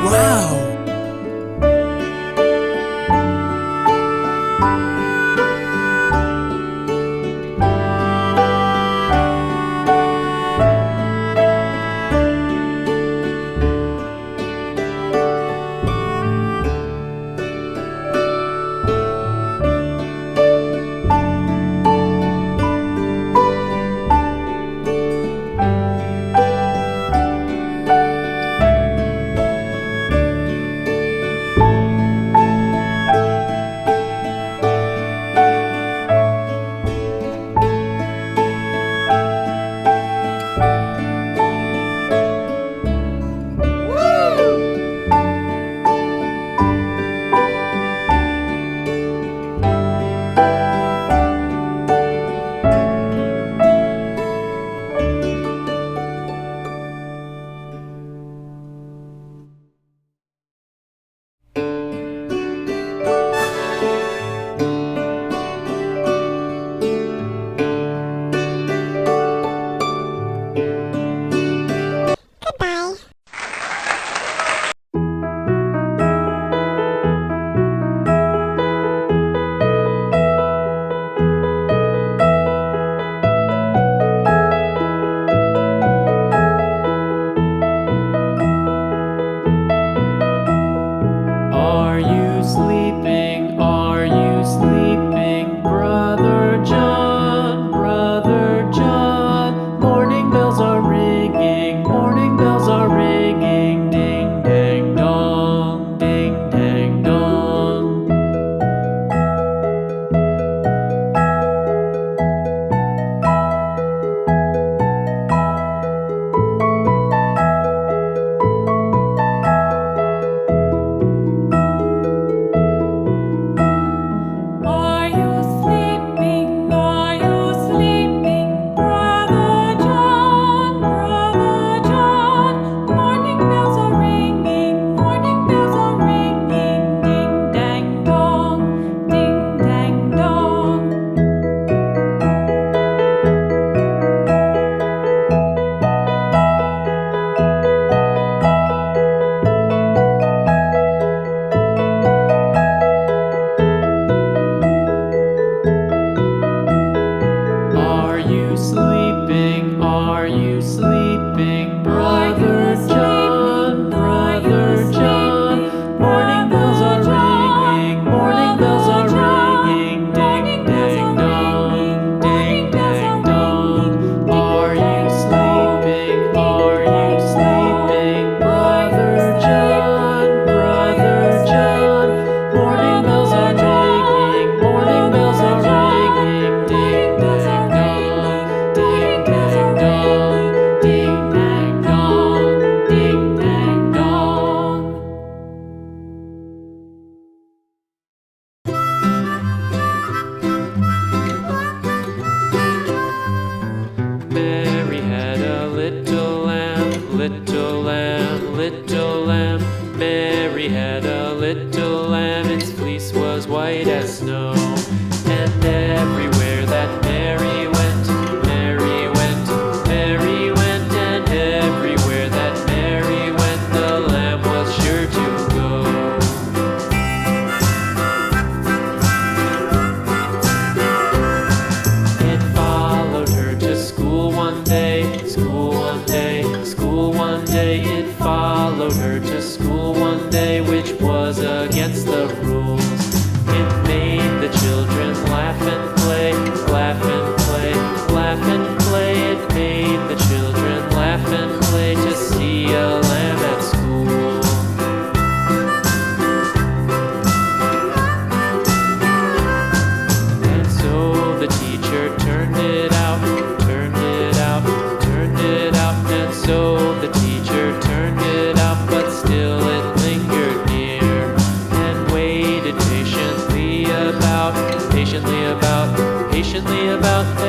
Wow! Are you sleeping? Are you sleeping, Brother John? Brother John. Morning bells are ringing, morning bells are ringing. Ding dang dong, ding dang dong. Are you sleeping? Are you sleeping, Brother John? Brother John. Morning bells are ringing, morning bells are ringing. Ding dang dong, ding dang dong. Are you sleeping? Are you sleeping, Brother John? Brother John. Morning bells are ringing, morning bells are ringing. Ding dang dong, ding dang dong. Are you sleeping? Are you sleeping, Brother John? Brother John. Morning bells are ringing, morning bells are ringing. Ding dang dong, ding dang dong, ding dang dong, ding dang dong. Mary had a little lamb, little lamb, little lamb. Mary had a little lamb, its fleece was white as snow. And everywhere that Mary went, Mary went, Mary went. And everywhere that Mary went, the lamb was sure to go. It followed her to school one day, school one day, school one day. It followed her to school one day, which was against the rules. It made the children laugh and play, laugh and play, laugh and play. It made the children laugh and play to see a lamb at school. And so the teacher turned it out, turned it out, turned it out. And so the teacher turned it out, but still it lingered near and waited patiently about, patiently about, patiently about.